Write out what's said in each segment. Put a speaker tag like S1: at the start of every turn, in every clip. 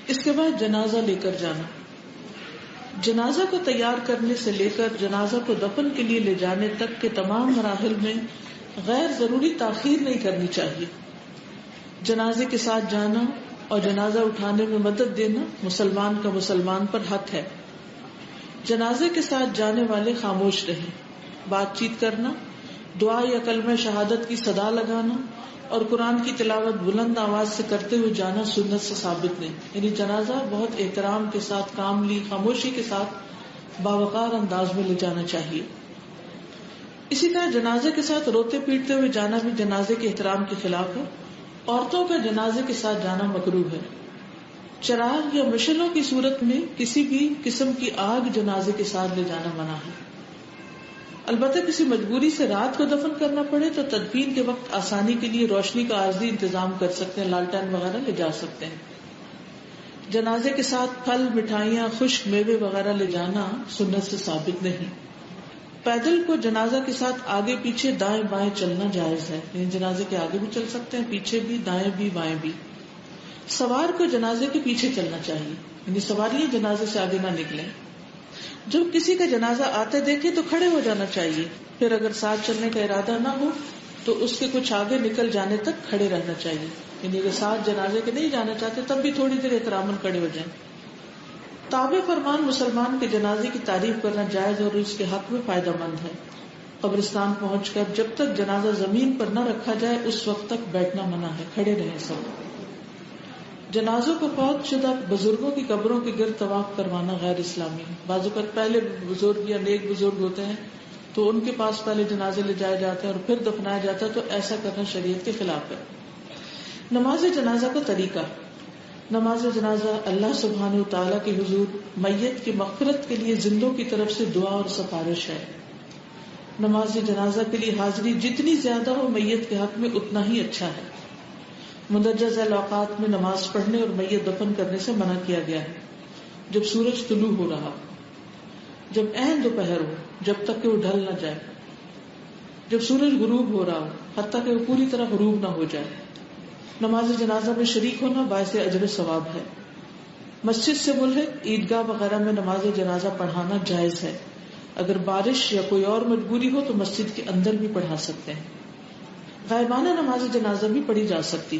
S1: اس کے بعد جنازہ لے کر جانا. جنازہ کو تیار کرنے سے لے کر جنازہ کو دفن کے لیے لے جانے تک کے تمام مراحل میں غیر ضروری تاخیر نہیں کرنی چاہیے. جنازے کے ساتھ جانا اور جنازہ اٹھانے میں مدد دینا مسلمان کا مسلمان پر حق ہے. جنازے کے ساتھ جانے والے خاموش رہیں. بات چیت کرنا، دعا یا کلمہ شہادت کی صدا لگانا اور قرآن کی تلاوت بلند آواز سے کرتے ہوئے جانا سنت سے ثابت نہیں. یعنی جنازہ بہت احترام کے ساتھ، کاملی خاموشی کے ساتھ باوقار انداز میں لے جانا چاہیے. اسی طرح جنازے کے ساتھ روتے پیٹتے ہوئے جانا بھی جنازے کے احترام کے خلاف ہے. عورتوں کا جنازے کے ساتھ جانا مکروہ ہے. چراغ یا مشلوں کی صورت میں کسی بھی قسم کی آگ جنازے کے ساتھ لے جانا منع ہے. البتہ کسی مجبوری سے رات کو دفن کرنا پڑے تو تدفین کے وقت آسانی کے لیے روشنی کا عارضی انتظام کر سکتے ہیں، لالٹین وغیرہ لے جا سکتے ہیں. جنازے کے ساتھ پھل، مٹھائیاں، خشک میوے وغیرہ لے جانا سنت سے ثابت نہیں. پیدل کو جنازہ کے ساتھ آگے پیچھے دائیں بائیں چلنا جائز ہے، یعنی جنازے کے آگے بھی چل سکتے ہیں، پیچھے بھی، دائیں بھی بائیں بھی. سوار کو جنازے کے پیچھے چلنا چاہیے، یعنی سواریاں جنازے سے آگے نہ نکلیں. جب کسی کا جنازہ آتے دیکھے تو کھڑے ہو جانا چاہیے، پھر اگر ساتھ چلنے کا ارادہ نہ ہو تو اس کے کچھ آگے نکل جانے تک کھڑے رہنا چاہیے. یعنی اگر ساتھ جنازے کے نہیں جانا چاہتے تب بھی تھوڑی دیر احتراماً کھڑے ہو جائیں. تابع فرمان مسلمان کے جنازے کی تعریف کرنا جائز اور اس کے حق میں فائدہ مند ہے. قبرستان پہنچ کر جب تک جنازہ زمین پر نہ رکھا جائے اس وقت تک بیٹھنا منع ہے، کھڑے رہیں سب. جنازوں کو فوت شدہ بزرگوں کی قبروں کے گرد طواف کروانا غیر اسلامی ہے. بعض اوقات پہلے بزرگ یا نیک بزرگ ہوتے ہیں تو ان کے پاس پہلے جنازے لے جائے جاتے ہیں اور پھر دفنایا جاتا ہے، تو ایسا کرنا شریعت کے خلاف ہے. نماز جنازہ کا طریقہ. نماز جنازہ اللہ سبحانہ و تعالیٰ کے حضور میت کی مغفرت کے لیے زندوں کی طرف سے دعا اور سفارش ہے. نماز جنازہ کے لیے حاضری جتنی زیادہ ہو میت کے حق میں اتنا ہی اچھا ہے. مندرجہ ذیل اوقات میں نماز پڑھنے اور میت دفن کرنے سے منع کیا گیا ہے. جب سورج طلوع ہو رہا، جب عین دوپہر ہو جب تک کہ وہ ڈھل نہ جائے، جب سورج غروب ہو رہا ہو حتیٰ کہ وہ پوری طرح غروب نہ ہو جائے. نماز جنازہ میں شریک ہونا باعث اجر و ثواب ہے. مسجد سے ملحق عیدگاہ وغیرہ میں نماز جنازہ پڑھانا جائز ہے. اگر بارش یا کوئی اور مجبوری ہو تو مسجد کے اندر بھی پڑھا سکتے ہیں. غائبانہ نماز جنازہ بھی پڑھی جا سکتی.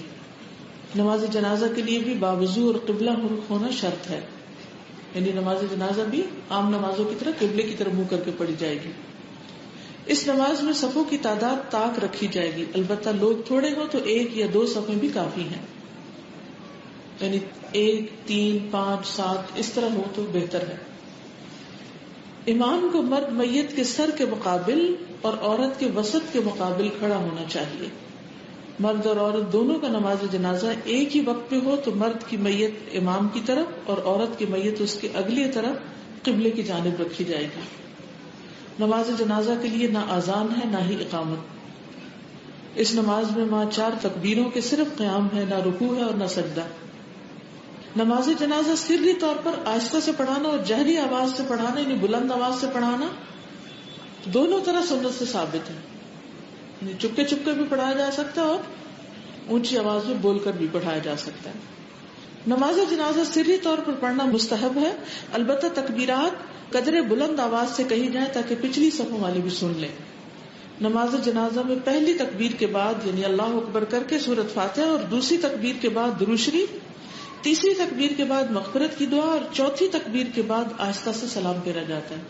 S1: نماز جنازہ کے لیے بھی باوضو اور قبلہ رخ ہونا شرط ہے، یعنی نماز جنازہ بھی عام نمازوں کی طرح قبلے کی طرف منہ کر کے پڑھی جائے گی. اس نماز میں صفوں کی تعداد طاق رکھی جائے گی، البتہ لوگ تھوڑے ہوں تو 1 یا 2 صفیں بھی کافی ہیں، یعنی 1 3 5 7 اس طرح ہو تو بہتر ہے. امام کو مرد میت کے سر کے مقابل اور عورت کے وسط کے مقابل کھڑا ہونا چاہیے. مرد اور عورت دونوں کا نماز جنازہ ایک ہی وقت پہ ہو تو مرد کی میت امام کی طرف اور عورت کی میت اس کی اگلی طرف قبلے کی جانب رکھی جائے گی. نماز جنازہ کے لیے نہ اذان ہے نہ ہی اقامت. اس نماز میں 4 تکبیروں کے صرف قیام ہے، نہ رکوع ہے اور نہ سجدہ. نماز جنازہ سری طور پر آہستہ سے پڑھانا اور جہری آواز سے پڑھانا، یعنی بلند آواز سے پڑھانا، دونوں طرح سنت سے ثابت ہے. یعنی چپکے چپکے بھی پڑھایا جا سکتا ہے اور اونچی آواز میں بول کر بھی پڑھایا جا سکتا ہے. نماز جنازہ سری طور پر پڑھنا مستحب ہے، البتہ تکبیرات قدرے بلند آواز سے کہی جائیں تاکہ پچھلی صفوں والے بھی سن لیں. نماز جنازہ میں پہلی تکبیر کے بعد یعنی اللہ اکبر کر کے سورۃ فاتحہ اور دوسری تکبیر کے بعد درود شریف، تیسری تکبیر کے بعد مغفرت کی دعا اور چوتھی تکبیر کے بعد آہستہ سے سلام پھیرا جاتا ہے.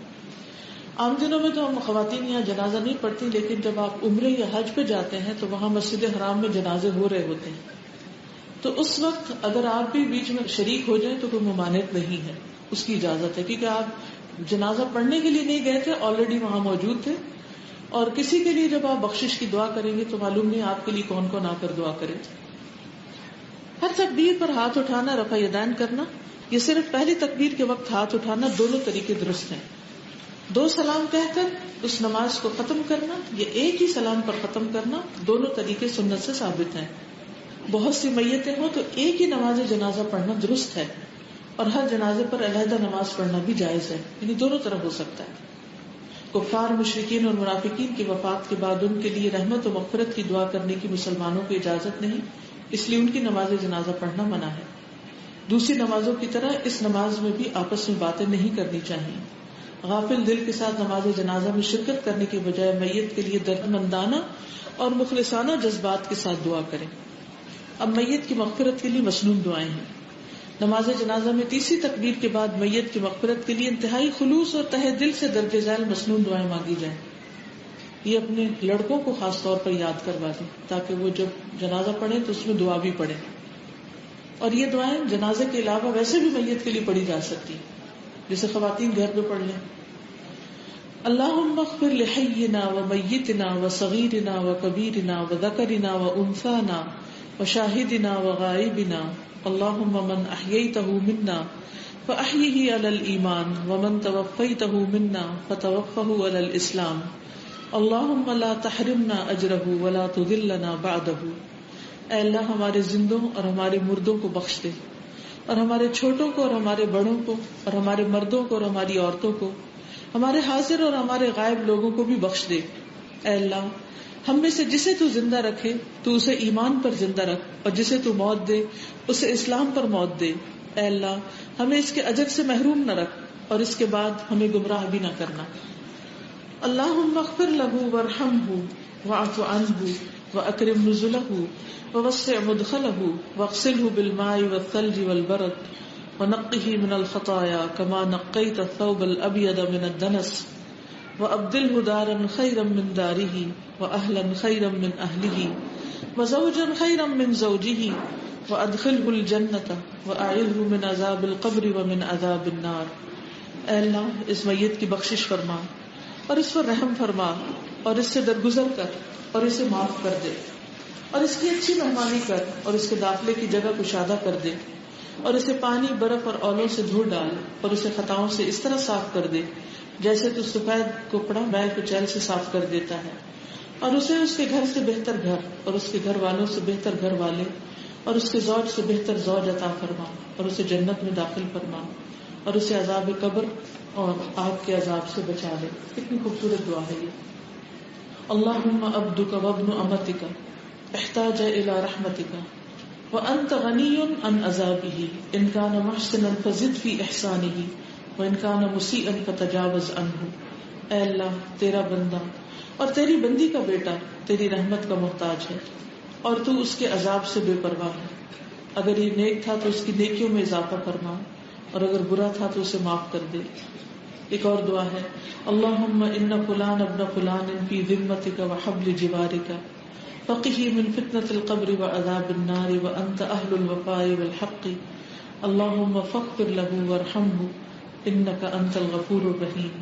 S1: عام دنوں میں تو ہم خواتین یہاں جنازہ نہیں پڑھتی، لیکن جب آپ عمرے یا حج پہ جاتے ہیں تو وہاں مسجد حرام میں جنازے ہو رہے ہوتے ہیں، تو اس وقت اگر آپ بھی بیچ میں شریک ہو جائیں تو کوئی ممانعت نہیں ہے، اس کی اجازت ہے، کیونکہ آپ جنازہ پڑھنے کے لیے نہیں گئے تھے، آلریڈی وہاں موجود تھے. اور کسی کے لیے جب آپ بخشش کی دعا کریں گے تو معلوم نہیں آپ کے لیے کون کون آ کر دعا کرے. ہر تکبیر پر ہاتھ اٹھانا، رفع یدین کرنا، یہ صرف پہلی تکبیر کے وقت ہاتھ اٹھانا، دونوں طریقے درست ہیں. 2 سلام کہہ کر اس نماز کو ختم کرنا یا ایک ہی سلام پر ختم کرنا، دونوں طریقے سنت سے ثابت ہیں. بہت سی میتیں ہوں تو ایک ہی نماز جنازہ پڑھنا درست ہے، اور ہر جنازے پر علیحدہ نماز پڑھنا بھی جائز ہے، یعنی دونوں طرح ہو سکتا ہے. کفار، مشرکین اور منافقین کی وفات کے بعد ان کے لیے رحمت و مغفرت کی دعا کرنے کی مسلمانوں کو اجازت نہیں، اس لیے ان کی نماز جنازہ پڑھنا منع ہے. دوسری نمازوں کی طرح اس نماز میں بھی آپس میں باتیں نہیں کرنی چاہیے. غافل دل کے ساتھ نماز جنازہ میں شرکت کرنے کی بجائے میت کے لیے دردمندانہ اور مخلصانہ جذبات کے ساتھ دعا کریں. اب میت کی مغفرت کے لیے مسنون دعائیں ہیں. نماز جنازہ میں تیسری تکبیر کے بعد میت کی مغفرت کے لیے انتہائی خلوص اور تہ دل سے درج ذیل مسنون دعائیں مانگی جائیں. یہ اپنے لڑکوں کو خاص طور پر یاد کروا دیں تاکہ وہ جب جنازہ پڑھیں تو اس میں دعا بھی پڑھیں. اور یہ دعائیں جنازے کے علاوہ ویسے بھی میت کے لیے پڑھی جا سکتی، جیسے خواتین گھر پہ پڑھ لیں. اللہم اغفر لحینا ومیتنا وصغیرنا وکبیرنا وذکرنا وانثانا وشاہدنا وغائبنا اللہم من احییتہ منا فاحیہ علی الایمان ومن توفیتہ منا فتوفہ علی الاسلام اللہم لا تحرمنا اجرہ ولا تذلنا بعدہ. اے اللہ ہمارے زندوں اور ہمارے مردوں کو بخش دے، اور ہمارے چھوٹوں کو اور ہمارے بڑوں کو، اور ہمارے مردوں کو اور ہماری عورتوں کو، ہمارے حاضر اور ہمارے غائب لوگوں کو بھی بخش دے. اے اللہ ہم میں سے جسے تو زندہ رکھے تو اسے ایمان پر زندہ رکھ، اور جسے تو موت دے اسے اسلام پر موت دے. اے اللہ ہمیں اس کے اجر سے محروم نہ رکھ، اور اس کے بعد ہمیں گمراہ بھی نہ کرنا. اللہم اغفر لہ وارحمہ واعف عنہ واکرم نزلہ ووسع مدخلہ واغسلہ بالماء والثلج والبرد ونقہ من الخطایا کما نقیت الثوب الابیض من الدنس وابدلہ دارا خیرا من دارہ واہلا خیرا من اہلہ وزوجا خیرا من زوجہ وادخلہ الجنۃ واعذہ من عذاب القبر ومن عذاب النار. اے اللہ اس میت کی بخشش فرما اور اس پر رحم فرما، اور اس سے درگزر کر اور اسے معاف کر دے، اور اس کی اچھی مہمانی کر اور اس کے داخلے کی جگہ کشادہ کر دے، اور اسے پانی برف اور اولوں سے دھو ڈال، اور اسے خطاؤں سے اس طرح صاف کر دے جیسے تو سفید کپڑا میل کچیل سے صاف کر دیتا ہے، اور اسے اس کے گھر سے بہتر گھر اور اس کے گھر والوں سے بہتر گھر والے اور اس کے زوج سے بہتر زوج عطا فرما، اور اسے جنت میں داخل فرما، اور اسے عذاب قبر اور آگ کے عذاب سے بچا لے. کتنی خوبصورت دعا ہے یہ. اللہم عبدک وابن امتک احتاج الى رحمتک وانت غنی عن عذابہ ان کان محسنا فزد فی احسانہ وان کان مسیئا فتجاوز عنہ. اے اللہ تیرا بندہ اور تیری بندی کا بیٹا تیری رحمت کا محتاج ہے، اور تو اس کے عذاب سے بے پرواہ ہے. اگر یہ نیک تھا تو اس کی نیکیوں میں اضافہ فرما، اور اگر برا تھا تو اسے معاف کر دے. ایک اور دعا ہے اللہم ان فلان ابن فلان فی ذمتک وحبل جوارک فقہ من فتنة القبر وعذاب النار وانت اہل الوفاء والحق اللہم فاغفر لہ وارحمہ انک انت الغفور الرحیم.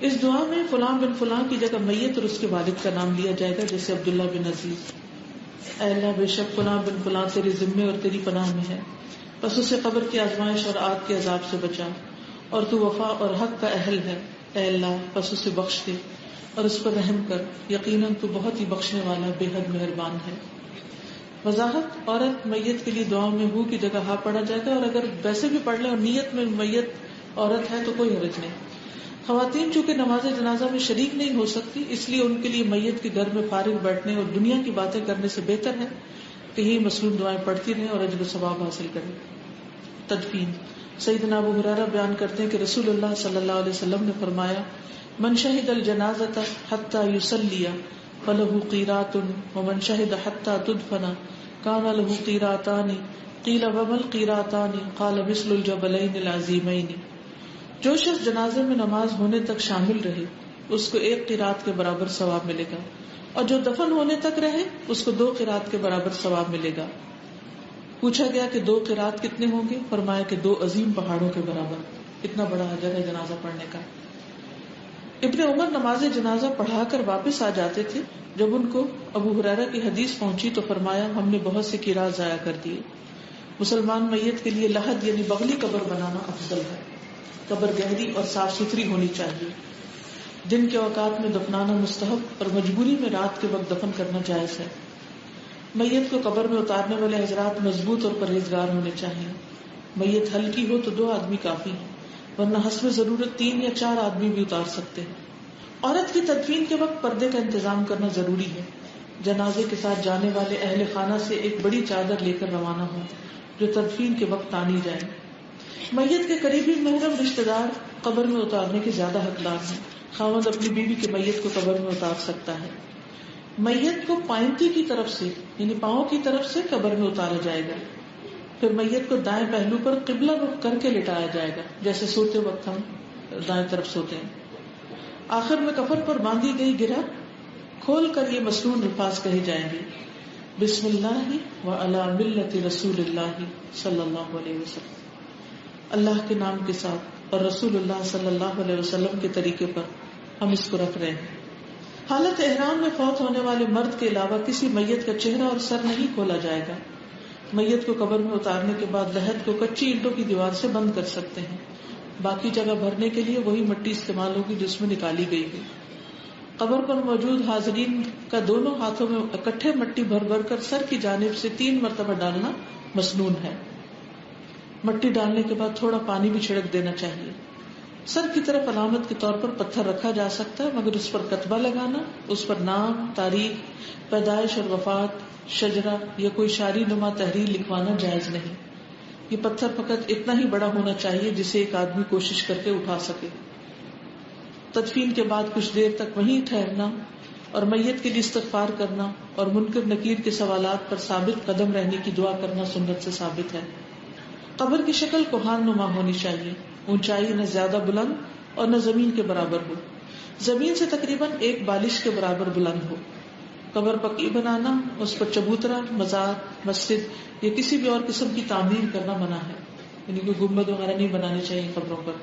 S1: اس دعا میں فلان بن فلان کی جگہ میت اور اس کے والد کا نام لیا جائے گا، جیسے عبداللہ بن عزیز. اے اللہ بے شک فلان بن فلان تیرے ذمے اور تیری پناہ میں ہے، بس اسے قبر کی آزمائش اور آگ کے عذاب سے بچا، اور تو وفا اور حق کا اہل ہے. اے اللہ بس اسے بخش دے اور اس پر رحم کر، یقیناً تو بہت ہی بخشنے والا بے حد مہربان ہے. وضاحت: عورت میت کے لیے دعاؤں میں ہو کی جگہ ہا پڑھا جائے گا، اور اگر ویسے بھی پڑھ لیں اور نیت میں میت عورت ہے تو کوئی حرج نہیں. خواتین چونکہ نماز جنازہ میں شریک نہیں ہو سکتی، اس لیے ان کے لیے میت کے گھر میں فارغ بیٹھنے اور دنیا کی باتیں کرنے سے بہتر ہے کہ یہی مسنون دعائیں پڑھتی رہیں اور اجر و ثواب حاصل کریں. تدفین: سیدنا ابو ہریرہ بیان کرتے ہیں کہ رسول اللہ صلی اللہ علیہ وسلم نے فرمایا: من شہد الجنازۃ حتی یصلی فلہ قیرات ومن شہد حتی تدفن کان لہ قیراتان قیل وما القیراتان قال مثل الجبلین العظیمین. جو شخص جنازے میں نماز ہونے تک شامل رہے اس کو 1 قیرات کے برابر ثواب ملے گا، اور جو دفن ہونے تک رہے اس کو 2 قیرات کے برابر ثواب ملے گا. پوچھا گیا کہ 2 قیرات کتنے ہوں گے؟ فرمایا کہ 2 عظیم پہاڑوں کے برابر. اتنا بڑا اجر ہے جنازہ پڑھنے کا. ابن عمر نماز جنازہ پڑھا کر واپس آ جاتے تھے. جب ان کو ابو ہریرہ کی حدیث پہنچی تو فرمایا: ہم نے بہت سے قیرات ضائع کر دیے. مسلمان میت کے لیے لحد یعنی بغلی قبر بنانا افضل ہے. قبر گہری اور صاف ستھری ہونی چاہیے. دن کے اوقات میں دفنانا مستحب اور مجبوری میں رات کے وقت دفن کرنا جائز ہے. میت کو قبر میں اتارنے والے حضرات مضبوط اور پرہیزگار ہونے چاہیے. میت ہلکی ہو تو 2 آدمی کافی ہیں، ورنہ حسب ضرورت 3 یا 4 آدمی بھی اتار سکتے ہیں. عورت کی تدفین کے وقت پردے کا انتظام کرنا ضروری ہے. جنازے کے ساتھ جانے والے اہل خانہ سے ایک بڑی چادر لے کر روانہ ہوں جو تدفین کے وقت تانی جائیں۔ میت کے قریبی محرم رشتہ دار قبر میں اتارنے کے زیادہ حقدار ہیں۔ خاوند اپنی بیوی کی میت کو قبر میں اتار سکتا ہے۔ میت کو پائنتی کی طرف سے یعنی پاؤں کی طرف سے قبر میں اتارا جائے گا، پھر میت کو دائیں پہلو پر قبلہ رخ کر کے لٹایا جائے گا، جیسے سوتے وقت ہم دائیں طرف سوتے ہیں۔ آخر میں کفن پر باندھی گئی گرہ کھول کر یہ مسنون الفاظ کہے جائیں گے: بسم اللہ وعلی ملت رسول اللہ صلی اللہ علیہ وسلم، اللہ کے نام کے ساتھ اور رسول اللہ صلی اللہ علیہ وسلم کے طریقے پر ہم اس کو رکھ رہے ہیں۔ حالت احرام میں فوت ہونے والے مرد کے علاوہ کسی میت کا چہرہ اور سر نہیں کھولا جائے گا۔ میت کو قبر میں اتارنے کے بعد لحد کو کچی اینٹوں کی دیوار سے بند کر سکتے ہیں، باقی جگہ بھرنے کے لیے وہی مٹی استعمال ہوگی جس میں نکالی گئی ہے۔ قبر پر موجود حاضرین کا دونوں ہاتھوں میں اکٹھے مٹی بھر بھر کر سر کی جانب سے 3 مرتبہ ڈالنا مسنون ہے۔ مٹی ڈالنے کے بعد تھوڑا پانی بھی چھڑک دینا چاہیے۔ سر کی طرف علامت کے طور پر پتھر رکھا جا سکتا ہے، مگر اس پر کتبہ لگانا، اس پر نام، تاریخ، پیدائش اور وفات، شجرہ یا کوئی شاعری نما تحریر لکھوانا جائز نہیں۔ یہ پتھر فقط اتنا ہی بڑا ہونا چاہیے جسے ایک آدمی کوشش کر کے اٹھا سکے۔ تدفین کے بعد کچھ دیر تک وہیں ٹھہرنا اور میت کے لیے استغفار کرنا اور منکر نکیر کے سوالات پر ثابت قدم رہنے کی دعا کرنا سنت سے ثابت ہے۔ قبر کی شکل کوہان نما ہونی چاہیے، اونچائی نہ زیادہ بلند اور نہ زمین کے برابر ہو، زمین سے تقریباً 1 بالش کے برابر بلند ہو۔ قبر پکی بنانا، اس پر چبوترا، مزار، مسجد یا کسی بھی اور قسم کی تعمیر کرنا منع ہے، یعنی کوئی گنبد وغیرہ نہیں بنانی چاہیے قبروں پر۔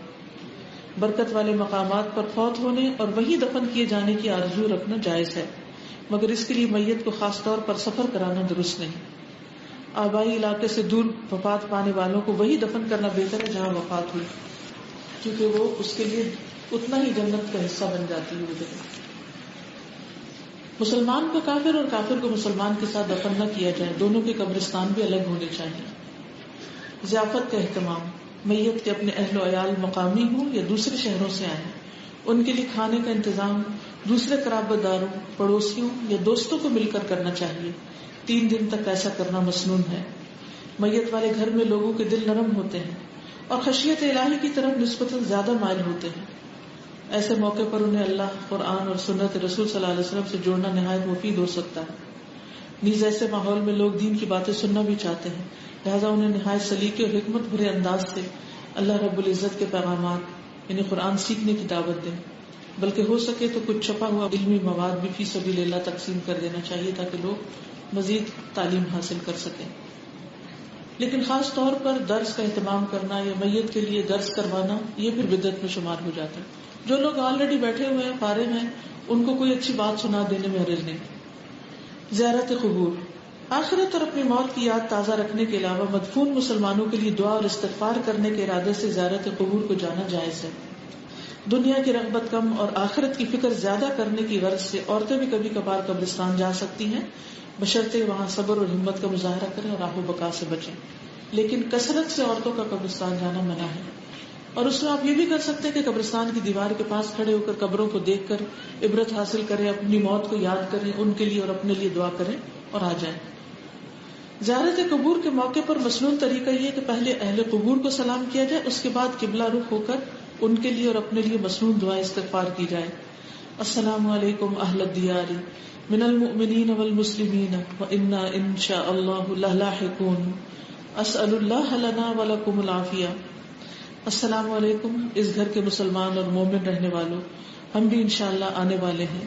S1: برکت والے مقامات پر فوت ہونے اور وہیں دفن کیے جانے کی آرزو رکھنا جائز ہے، مگر اس کے لیے میت کو خاص طور پر سفر کرانا درست نہیں۔ آبائی علاقے سے دور وفات پانے والوں کو وہی دفن کرنا بہتر ہے جہاں وفات ہوئی، کیونکہ وہ اس کے لیے اتنا ہی جنت کا حصہ بن جاتی ہے وہ جگہ۔ مسلمان کو کافر اور کافر کو مسلمان کے ساتھ دفن نہ کیا جائے، دونوں کے قبرستان بھی الگ ہونے چاہیے۔ ضیافت کا اہتمام، میت کے اپنے اہل و عیال مقامی ہوں یا دوسرے شہروں سے آئیں، ان کے لیے کھانے کا انتظام دوسرے قرابت داروں، پڑوسیوں یا دوستوں کو مل کر کرنا چاہیے۔ 3 دن تک ایسا کرنا مسنون ہے۔ میت والے گھر میں لوگوں کے دل نرم ہوتے ہیں اور خشیت الہی کی طرف نسبتاً زیادہ مائل ہوتے ہیں، ایسے موقع پر انہیں اللہ، قرآن اور سنت رسول صلی اللہ علیہ وسلم سے جوڑنا نہایت مفید ہو سکتا ہے۔ نیز ایسے ماحول میں لوگ دین کی باتیں سننا بھی چاہتے ہیں، لہذا انہیں نہایت سلیقے اور حکمت بھرے انداز سے اللہ رب العزت کے پیغامات یعنی قرآن سیکھنے کی دعوت دیں، بلکہ ہو سکے تو کچھ چھپا ہوا علمی مواد بھی فی سبیل اللہ تقسیم کر دینا چاہیے تاکہ لوگ مزید تعلیم حاصل کر سکیں۔ لیکن خاص طور پر درس کا اہتمام کرنا یا میت کے لیے درس کروانا یہ پھر بدعت میں شمار ہو جاتا ہے۔ جو لوگ آلریڈی بیٹھے ہوئے ہیں، فارغ ہیں، ان کو کوئی اچھی بات سنا دینے میں حرج نہیں۔ زیارت قبور، آخرت اور اپنی موت کی یاد تازہ رکھنے کے علاوہ مدفون مسلمانوں کے لیے دعا اور استغفار کرنے کے ارادے سے زیارت قبور کو جانا جائز ہے۔ دنیا کی رغبت کم اور آخرت کی فکر زیادہ کرنے کی غرض سے عورتیں بھی کبھی کبھار قبرستان جا سکتی ہیں، بشرطے وہاں صبر اور ہمت کا مظاہرہ کریں اور آہ و بکا سے بچیں، لیکن کثرت سے عورتوں کا قبرستان جانا منع ہے۔ اور اس میں آپ یہ بھی کر سکتے ہیں کہ قبرستان کی دیوار کے پاس کھڑے ہو کر قبروں کو دیکھ کر عبرت حاصل کریں، اپنی موت کو یاد کریں، ان کے لیے اور اپنے لیے دعا کریں اور آ جائیں۔ زیارت قبور کے موقع پر مسنون طریقہ یہ ہے کہ پہلے اہل قبور کو سلام کیا جائے، اس کے بعد قبلہ رخ ہو کر ان کے لیے اور اپنے لیے مسنون دعا استغفار کی جائے۔ السلام علیکم اہل الدیار من المؤمنین والمسلمین وإنا ان شاء اللہ للاحقون، اسأل اللہ لنا ولکم العافیہ۔ السلام علیکم اس گھر کے مسلمان اور مومن رہنے والوں، ہم بھی انشاءاللہ آنے والے ہیں،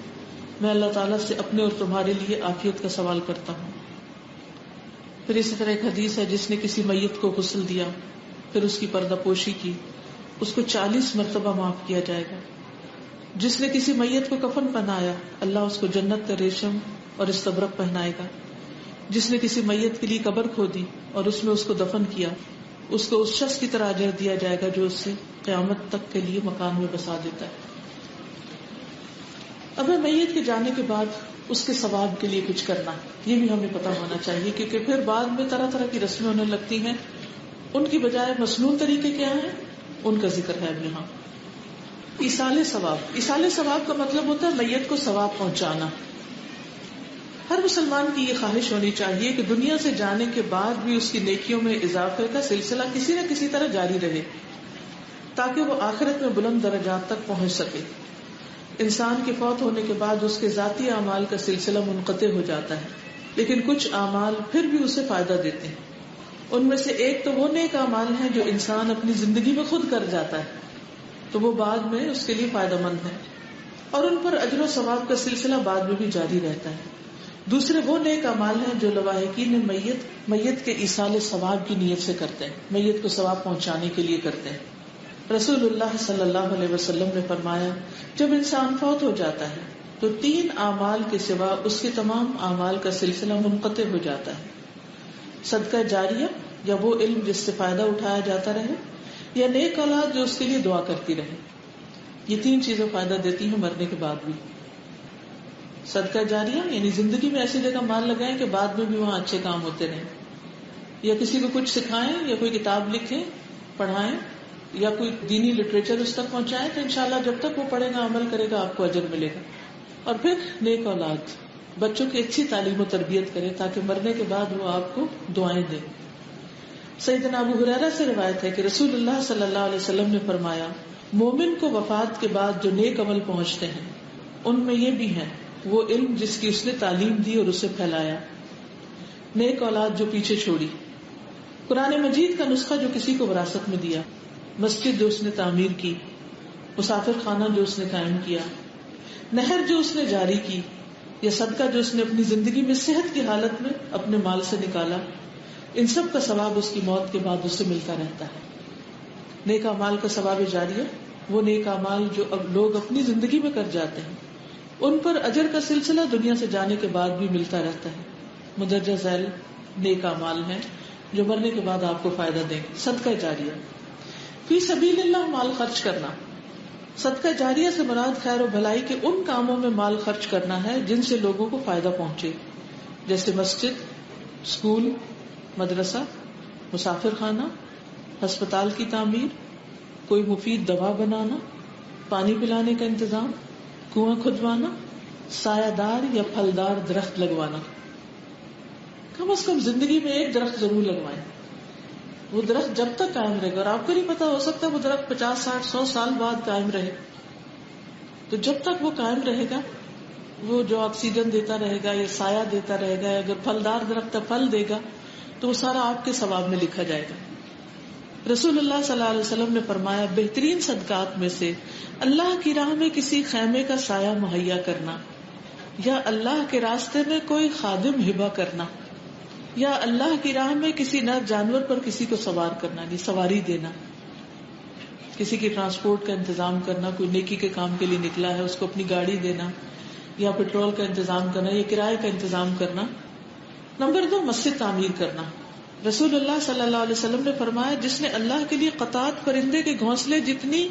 S1: میں اللہ تعالیٰ سے اپنے اور تمہارے لیے عافیت کا سوال کرتا ہوں۔ پھر اسی طرح ایک حدیث ہے، جس نے کسی میت کو غسل دیا پھر اس کی پردہ پوشی کی، اس کو 40 مرتبہ معاف کیا جائے گا۔ جس نے کسی میت کو کفن پہنایا، اللہ اس کو جنت کا ریشم اور استبرق پہنائے گا۔ جس نے کسی میت کے لیے قبر کھودی اور اس میں اس کو دفن کیا، اس کو اس شخص کی طرح اجر دیا جائے گا جو اس سے قیامت تک کے لیے مکان میں بسا دیتا ہے۔ اب میت کے جانے کے بعد اس کے ثواب کے لیے کچھ کرنا، یہ بھی ہمیں پتہ ہونا چاہیے، کیونکہ پھر بعد میں طرح طرح کی رسمیں ہونے لگتی ہیں، ان کی بجائے مسنون طریقے کیا ہیں ان کا ذکر ہے اب یہاں۔ ایصال ثواب، ایصال ثواب کا مطلب ہوتا ہے میت کو ثواب پہنچانا۔ ہر مسلمان کی یہ خواہش ہونی چاہیے کہ دنیا سے جانے کے بعد بھی اس کی نیکیوں میں اضافے کا سلسلہ کسی نہ کسی طرح جاری رہے، تاکہ وہ آخرت میں بلند درجات تک پہنچ سکے. انسان کے فوت ہونے کے بعد اس کے ذاتی اعمال کا سلسلہ منقطع ہو جاتا ہے، لیکن کچھ اعمال پھر بھی اسے فائدہ دیتے ہیں. ان میں سے ایک تو وہ نیک اعمال ہیں جو انسان اپنی زندگی میں خود کر جاتا ہے، تو وہ بعد میں اس کے لیے فائدہ مند ہے اور ان پر اجر و ثواب کا سلسلہ بعد میں بھی جاری رہتا ہے. دوسرے وہ نیک اعمال ہیں جو لواحقین میت کے ایصال ثواب کی نیت سے کرتے ہیں، میت کو ثواب پہنچانے کے لیے کرتے ہیں. رسول اللہ صلی اللہ علیہ وسلم نے فرمایا، جب انسان فوت ہو جاتا ہے تو 3 اعمال کے سوا اس کے تمام اعمال کا سلسلہ منقطع ہو جاتا ہے. صدقہ جاریہ، یا وہ علم جس سے فائدہ اٹھایا جاتا رہے، یا نیک اولاد جو اس کے لیے دعا کرتی رہے. یہ 3 چیزیں فائدہ دیتی ہیں مرنے کے بعد بھی. صدقہ جاریہ یعنی زندگی میں ایسی جگہ مال لگائیں کہ بعد میں بھی وہاں اچھے کام ہوتے رہیں، یا کسی کو کچھ سکھائیں، یا کوئی کتاب لکھیں پڑھائیں، یا کوئی دینی لٹریچر اس تک پہنچائیں، تو انشاءاللہ جب تک وہ پڑھے گا عمل کرے گا آپ کو اجر ملے گا. اور پھر نیک اولاد، بچوں کی اچھی تعلیم و تربیت کرے تاکہ مرنے کے بعد وہ آپ کو دعائیں دیں. سیدنا ابو ہریرہ سے روایت ہے کہ رسول اللہ صلی اللہ علیہ وسلم نے فرمایا، مومن کو وفات کے بعد جو نیک عمل پہنچتے ہیں ان میں یہ بھی ہیں وہ علم جس کی اس نے تعلیم دی اور اسے پھیلایا، نیک اولاد جو پیچھے چھوڑی، قرآن مجید کا نسخہ جو کسی کو وراثت میں دیا، مسجد جو اس نے تعمیر کی، مسافر خانہ جو اس نے قائم کیا، نہر جو اس نے جاری کی، یا صدقہ جو اس نے اپنی زندگی میں صحت کی حالت میں اپنے مال سے نکالا. ان سب کا ثواب اس کی موت کے بعد اسے ملتا رہتا ہے. نیک اعمال کا ثواب جاریہ وہ نیک اعمال جو اب لوگ اپنی زندگی میں کر جاتے ہیں، ان پر اجر کا سلسلہ دنیا سے جانے کے بعد بھی ملتا رہتا ہے. مدرجہ ذیل نیک اعمال ہیں جو مرنے کے بعد آپ کو فائدہ دیں گے. صدقہ جاریہ، فی سبیل اللہ مال خرچ کرنا. صدقہ جاریہ سے مراد خیر و بھلائی کے ان کاموں میں مال خرچ کرنا ہے جن سے لوگوں کو فائدہ پہنچے، جیسے مسجد، اسکول، مدرسہ، مسافر خانہ، ہسپتال کی تعمیر، کوئی مفید دوا بنانا، پانی پلانے کا انتظام، کنواں کھدوانا، سایہ دار یا پھلدار درخت لگوانا. کم از کم زندگی میں ایک درخت ضرور لگوائیں. وہ درخت جب تک قائم رہے گا، اور آپ کو نہیں پتا، ہو سکتا ہے وہ درخت 50 60 100 سال بعد قائم رہے، تو جب تک وہ قائم رہے گا وہ جو آکسیجن دیتا رہے گا یا سایہ دیتا رہے گا، اگر پھلدار درخت پھل دے گا تو وہ سارا آپ کے ثواب میں لکھا جائے گا. رسول اللہ صلی اللہ علیہ وسلم نے فرمایا، بہترین صدقات میں سے اللہ کی راہ میں کسی خیمے کا سایہ مہیا کرنا، یا اللہ کے راستے میں کوئی خادم ہبہ کرنا، یا اللہ کی راہ میں کسی نر جانور پر کسی کو سوار کرنا، یعنی سواری دینا، کسی کی ٹرانسپورٹ کا انتظام کرنا، کوئی نیکی کے کام کے لیے نکلا ہے اس کو اپنی گاڑی دینا، یا پیٹرول کا انتظام کرنا، یا کرائے کا انتظام کرنا. نمبر 2، مسجد تعمیر کرنا. رسول اللہ صلی اللہ علیہ وسلم نے فرمایا، جس نے اللہ کے لیے قطعات پرندے کے گھونسلے جتنی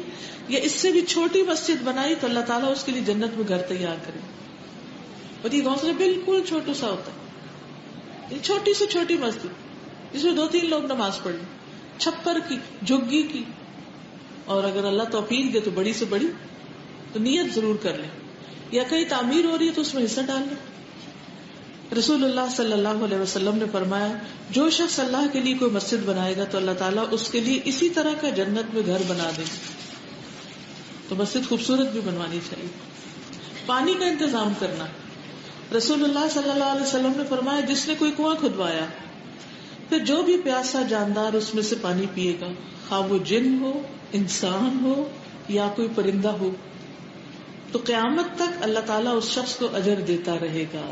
S1: یا اس سے بھی چھوٹی مسجد بنائی تو اللہ تعالیٰ اس کے لیے جنت میں گھر تیار کرے. اور یہ گھونسلے بالکل چھوٹا سا ہوتا ہے، یہ چھوٹی سے چھوٹی مسجد جس میں 2-3 لوگ نماز پڑھ لیں، چھپر کی، جھگی کی، اور اگر اللہ توفیق دے تو بڑی سے بڑی، تو نیت ضرور کر لیں. یا کہیں تعمیر ہو رہی ہے تو اس میں حصہ ڈال لیں. رسول اللہ صلی اللہ علیہ وسلم نے فرمایا، جو شخص اللہ کے لیے کوئی مسجد بنائے گا تو اللہ تعالیٰ اس کے لیے اسی طرح کا جنت میں گھر بنا دے گا. تو مسجد خوبصورت بھی بنوانی چاہیے. پانی کا انتظام کرنا. رسول اللہ صلی اللہ علیہ وسلم نے فرمایا، جس نے کوئی کنواں کھدوایا پھر جو بھی پیاسا جاندار اس میں سے پانی پیے گا، خواہ وہ جن ہو، انسان ہو یا کوئی پرندہ ہو، تو قیامت تک اللہ تعالیٰ اس شخص کو اجر دیتا رہے گا.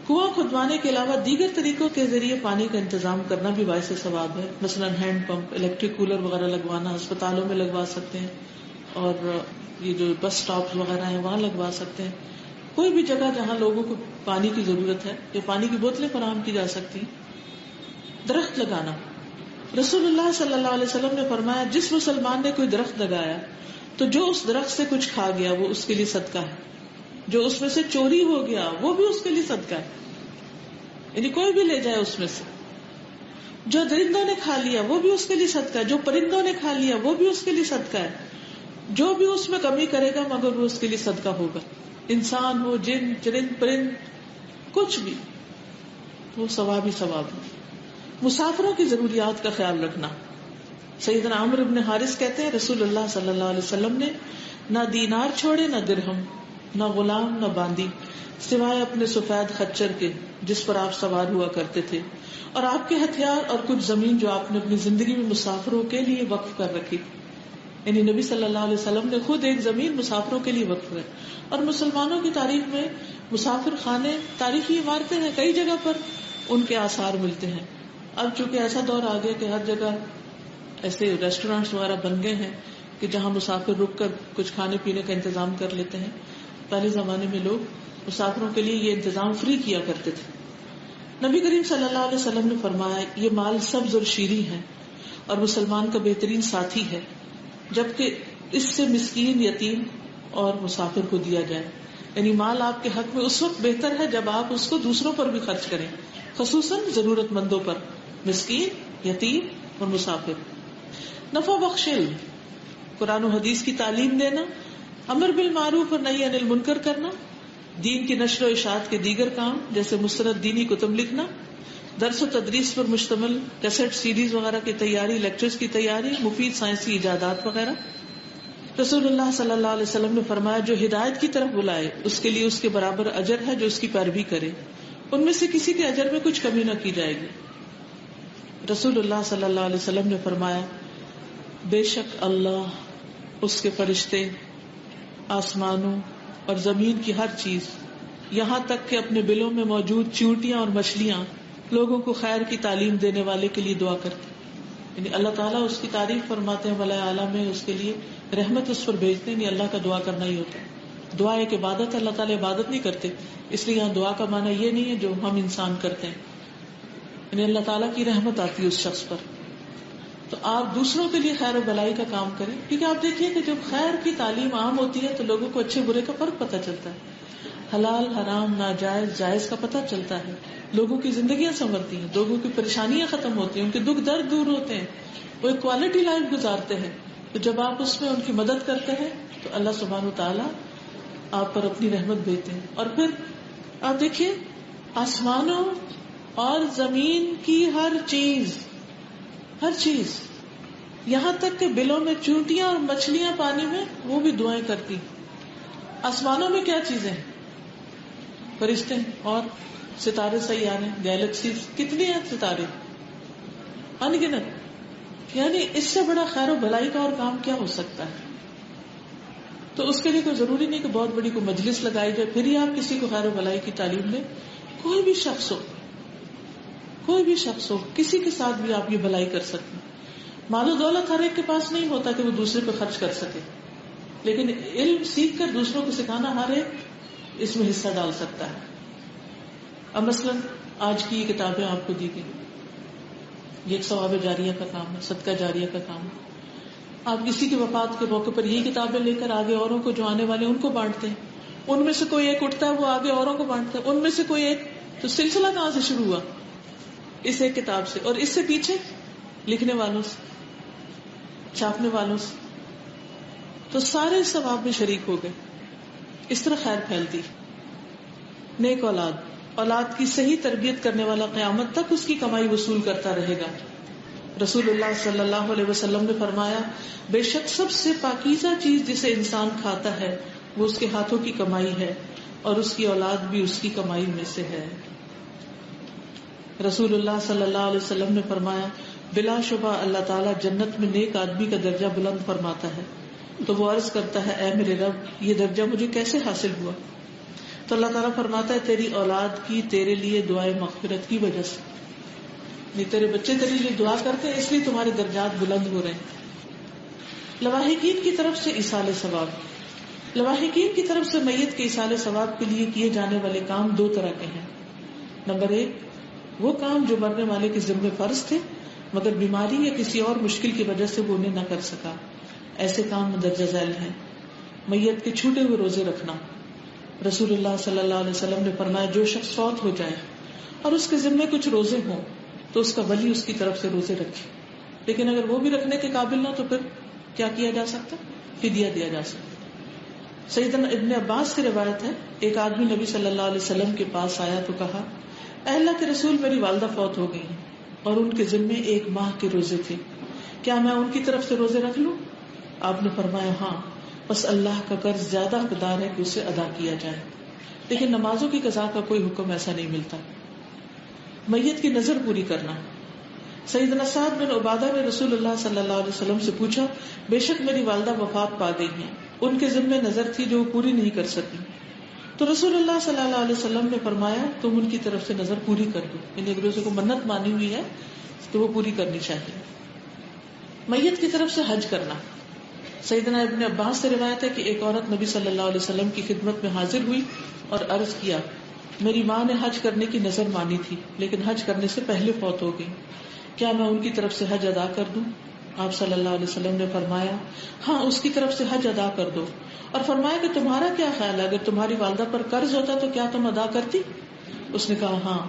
S1: کنواں کھدوانے کے علاوہ دیگر طریقوں کے ذریعے پانی کا انتظام کرنا بھی باعث ثواب ہے. مثلا ہینڈ پمپ، الیکٹرک کولر وغیرہ لگوانا ہسپتالوں میں لگوا سکتے ہیں، اور یہ جو بس سٹاپ وغیرہ ہیں وہاں لگوا سکتے ہیں. کوئی بھی جگہ جہاں لوگوں کو پانی کی ضرورت ہے یا پانی کی بوتلیں فراہم کی جا سکتی. درخت لگانا. رسول اللہ صلی اللہ علیہ وسلم نے فرمایا، جس مسلمان نے کوئی درخت لگایا تو جو اس درخت سے کچھ کھا گیا وہ اس کے لیے صدقہ ہے، جو اس میں سے چوری ہو گیا وہ بھی اس کے لیے صدقہ ہے، یعنی کوئی بھی لے جائے اس میں سے. جو درندوں نے کھا لیا وہ بھی اس کے لیے صدقہ ہے، جو پرندوں نے کھا لیا وہ بھی اس کے لیے صدقہ ہے. جو بھی اس میں کمی کرے گا مگر وہ اس کے لیے صدقہ ہوگا. انسان ہو، جن، چرند، پرند، کچھ بھی، وہ ثواب ہی ثواب ہے. مسافروں کی ضروریات کا خیال رکھنا. سیدنا عمرو بن حارث کہتے ہیں رسول اللہ صلی اللہ علیہ وسلم نے نہ دینار چھوڑے، نہ درہم، نہ غلام، نہ باندی، سوائے اپنے سفید خچر کے جس پر آپ سوار ہوا کرتے تھے، اور آپ کے ہتھیار اور کچھ زمین جو آپ نے اپنی زندگی میں مسافروں کے لیے وقف کر رکھی. یعنی نبی صلی اللہ علیہ وسلم نے خود ایک زمین مسافروں کے لیے وقف ہے. اور مسلمانوں کی تاریخ میں مسافر خانے، تاریخی عمارتیں ہیں، کئی جگہ پر ان کے آثار ملتے ہیں. اب چونکہ ایسا دور آ گیا کہ ہر جگہ ایسے ریسٹورینٹس وغیرہ بن گئے ہیں کہ جہاں مسافر رک کر کچھ کھانے پینے کا انتظام کر لیتے ہیں. پہلے زمانے میں لوگ مسافروں کے لیے یہ انتظام فری کیا کرتے تھے. نبی کریم صلی اللہ علیہ وسلم نے فرمایا یہ مال سبز اور شیریں ہے اور مسلمان کا بہترین ساتھی ہے، جبکہ اس سے مسکین، یتیم اور مسافر کو دیا جائے. یعنی مال آپ کے حق میں اس وقت بہتر ہے جب آپ اس کو دوسروں پر بھی خرچ کریں، خصوصاً ضرورت مندوں پر، مسکین، یتیم اور مسافر. نفع بخش علم، قرآن و حدیث کی تعلیم دینا، امر بالمعروف اور نہی عن المنکر کرنا، دین کی نشر و اشاعت کے دیگر کام جیسے مستند دینی کتب لکھنا، درس و تدریس پر مشتمل کیسٹ سیریز وغیرہ کی تیاری، لیکچرز کی تیاری، مفید سائنسی ایجادات وغیرہ. رسول اللہ صلی اللہ علیہ وسلم نے فرمایا جو ہدایت کی طرف بلائے اس کے لیے اس کے برابر اجر ہے جو اس کی پیروی کرے، ان میں سے کسی کے اجر میں کچھ کمی نہ کی جائے گی. رسول اللہ صلی اللہ علیہ وسلم نے فرمایا بے شک اللہ، اس کے فرشتے، آسمانوں اور زمین کی ہر چیز، یہاں تک کہ اپنے بلوں میں موجود چیونٹیاں اور مچھلیاں لوگوں کو خیر کی تعلیم دینے والے کے لیے دعا کرتے. یعنی اللہ تعالیٰ اس کی تعریف فرماتے ہیں ملائے اعلیٰ میں، اس کے لیے رحمت اس پر بھیجتے ہیں. اللہ کا دعا کرنا ہی ہوتا ہے. دعا ایک عبادت ہے، اللہ تعالیٰ عبادت نہیں کرتے، اس لیے یہاں دعا کا معنی یہ نہیں ہے جو ہم انسان کرتے ہیں. یعنی اللہ تعالیٰ کی رحمت آتی ہے اس شخص پر. تو آپ دوسروں کے لیے خیر و بلائی کا کام کریں، کیونکہ آپ دیکھیے کہ جب خیر کی تعلیم عام ہوتی ہے تو لوگوں کو اچھے برے کا فرق پتہ چلتا ہے، حلال حرام ناجائز جائز کا پتہ چلتا ہے، لوگوں کی زندگیاں سنورتی ہیں، لوگوں کی پریشانیاں ختم ہوتی ہیں، ان کے دکھ درد دور ہوتے ہیں، وہ ایک کوالٹی لائف گزارتے ہیں. تو جب آپ اس میں ان کی مدد کرتے ہیں تو اللہ سبحانہ وتعالیٰ آپ پر اپنی رحمت بھیجتے ہیں. اور پھر آپ دیکھیے آسمانوں اور زمین کی ہر چیز، یہاں تک کہ بلوں میں چونٹیاں اور مچھلیاں پانی میں، وہ بھی دعائیں کرتی. آسمانوں میں کیا چیزیں ہیں؟ فرشتے اور ستارے سیارے، گیلیکسیز، کتنے ہیں ستارے؟ ان گنت. یعنی اس سے بڑا خیر و بھلائی کا اور کام کیا ہو سکتا ہے؟ تو اس کے لیے کوئی ضروری نہیں کہ بہت بڑی کوئی مجلس لگائی جائے پھر ہی آپ کسی کو خیر و بھلائی کی تعلیم دیں. کوئی بھی شخص ہو، کسی کے ساتھ بھی آپ یہ بھلائی کر سکتے ہیں. مال و دولت ہر ایک کے پاس نہیں ہوتا کہ وہ دوسرے پہ خرچ کر سکے، لیکن علم سیکھ کر دوسروں کو سکھانا ہر ایک اس میں حصہ ڈال سکتا ہے. اب مثلاً آج کی یہ کتابیں آپ کو دی گئی، یہ ایک ثواب جاریہ کا کام ہے، صدقہ جاریہ کا کام ہے. آپ کسی کی وفات کے موقع پر یہی کتابیں لے کر آگے اوروں کو جو آنے والے ان کو بانٹتے ہیں. ان میں سے کوئی ایک اٹھتا ہے وہ آگے اوروں کو بانٹتا ہے، ان میں سے کوئی ایک. تو سلسلہ کہاں سے شروع ہوا؟ اس ایک کتاب سے، اور اس سے پیچھے لکھنے والوں سے، چھاپنے والوں سے. تو سارے ثواب میں شریک ہو گئے. اس طرح خیر پھیلتی. نیک اولاد کی صحیح تربیت کرنے والا قیامت تک اس کی کمائی وصول کرتا رہے گا. رسول اللہ صلی اللہ علیہ وسلم نے فرمایا بے شک سب سے پاکیزہ چیز جسے انسان کھاتا ہے وہ اس کے ہاتھوں کی کمائی ہے، اور اس کی اولاد بھی اس کی کمائی میں سے ہے. رسول اللہ صلی اللہ علیہ وسلم نے فرمایا بلا شبہ اللہ تعالیٰ جنت میں نیک آدمی کا درجہ بلند فرماتا ہے. تو وہ عرض کرتا ہے اے میرے رب یہ درجہ مجھے کیسے حاصل ہوا؟ تو اللہ تعالیٰ فرماتا ہے تیری اولاد کی تیرے لیے دعائے مغفرت کی وجہ سے. نہیں، تیرے بچے تیرے لیے دعا کرتے ہیں اس لیے تمہارے درجات بلند ہو رہے ہیں. لواحقین کی طرف سے ایصال ثواب. لواحقین کی طرف سے میت کے ایصال ثواب کے لیے کیے جانے والے کام دو طرح کے ہیں. نمبر 1 وہ کام جو مرنے والے کے ذمہ فرض تھے مگر بیماری یا کسی اور مشکل کی وجہ سے وہ انہیں نہ کر سکا، ایسے کام مندرجہ ذیل ہیں. میت کے چھوٹے ہوئے روزے رکھنا. رسول اللہ صلی اللہ علیہ وسلم نے فرمایا جو شخص فوت ہو جائے اور اس کے ذمے کچھ روزے ہوں تو اس کا ولی اس کی طرف سے روزے رکھے، لیکن اگر وہ بھی رکھنے کے قابل نہ تو پھر کیا کیا جا سکتا؟ فدیہ دیا جا سکتا. سیدنا ابن عباس سے روایت ہے، ایک آدمی نبی صلی اللہ علیہ وسلم کے پاس آیا تو کہا، اے اللہ کے رسول، میری والدہ فوت ہو گئی اور ان کے ذمے 1 ماہ کے روزے تھے، کیا میں ان کی طرف سے روزے رکھ لوں؟ آپ نے فرمایا ہاں، بس اللہ کا قرض زیادہ حقدار ہے کہ اسے ادا کیا جائے. لیکن نمازوں کی قضا کا کوئی حکم ایسا نہیں ملتا. میت کی نظر پوری کرنا. سیدنا سعد بن عبادہ نے رسول اللہ صلی اللہ علیہ وسلم سے پوچھا، بے شک میری والدہ وفات پا گئی ہیں، ان کے ذمے نظر تھی جو وہ پوری نہیں کر سکی. تو رسول اللہ صلی اللہ علیہ وسلم نے فرمایا تم ان کی طرف سے نظر پوری کر دو، یعنی ایک دوسرے کو منت مانی ہوئی ہے تو وہ پوری کرنی چاہیے. میت کی طرف سے حج کرنا. سیدنا ابن عباس سے روایت ہے کہ ایک عورت نبی صلی اللہ علیہ وسلم کی خدمت میں حاضر ہوئی اور عرض کیا، میری ماں نے حج کرنے کی نظر مانی تھی لیکن حج کرنے سے پہلے فوت ہو گئی، کیا میں ان کی طرف سے حج ادا کر دوں؟ آپ صلی اللہ علیہ وسلم نے فرمایا ہاں، اس کی طرف سے حج ادا کر دو، اور فرمایا کہ تمہارا کیا خیال ہے، اگر تمہاری والدہ پر قرض ہوتا تو کیا تم ادا کرتی؟ اس نے کہا ہاں.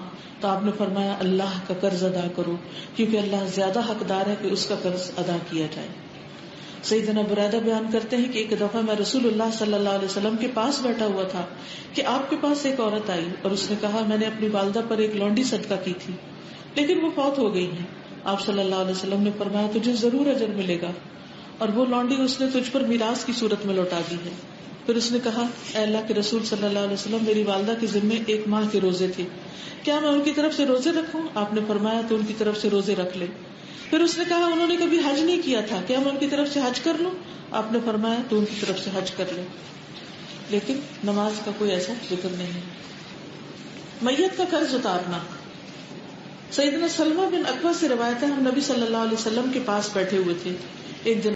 S1: تو آپ نے فرمایا اللہ کا قرض ادا کرو، کیونکہ اللہ زیادہ حقدار ہے کہ اس کا قرض ادا کیا جائے. سیدنا بریدہ بیان کرتے ہیں کہ ایک دفعہ میں رسول اللہ صلی اللہ علیہ وسلم کے پاس بیٹھا ہوا تھا کہ آپ کے پاس ایک عورت آئی اور اس نے کہا میں نے اپنی والدہ پر ایک لونڈی صدقہ کی تھی لیکن وہ فوت ہو گئی ہیں. آپ صلی اللہ علیہ وسلم نے فرمایا تجھے ضرور اجر ملے گا، اور وہ لونڈی اس نے تجھ پر میراث کی صورت میں لوٹا دی ہے. پھر اس نے کہا اے اللہ کے رسول صلی اللہ علیہ وسلم، میری والدہ کے ذمے 1 ماہ کے روزے تھے، کیا میں ان کی طرف سے روزے رکھوں؟ آپ نے فرمایا تو ان کی طرف سے روزے رکھ لے. پھر اس نے کہا انہوں نے کبھی حج نہیں کیا تھا، کیا میں ان کی طرف سے حج کر لوں؟ آپ نے فرمایا تو ان کی طرف سے حج کر لے. لیکن نماز کا کوئی ایسا ذکر نہیں. میت کا قرض اتارنا. سیدنا سلمہ بن اکوع سے روایت ہے ہم نبی صلی اللہ علیہ وسلم کے پاس بیٹھے ہوئے تھے. ایک دن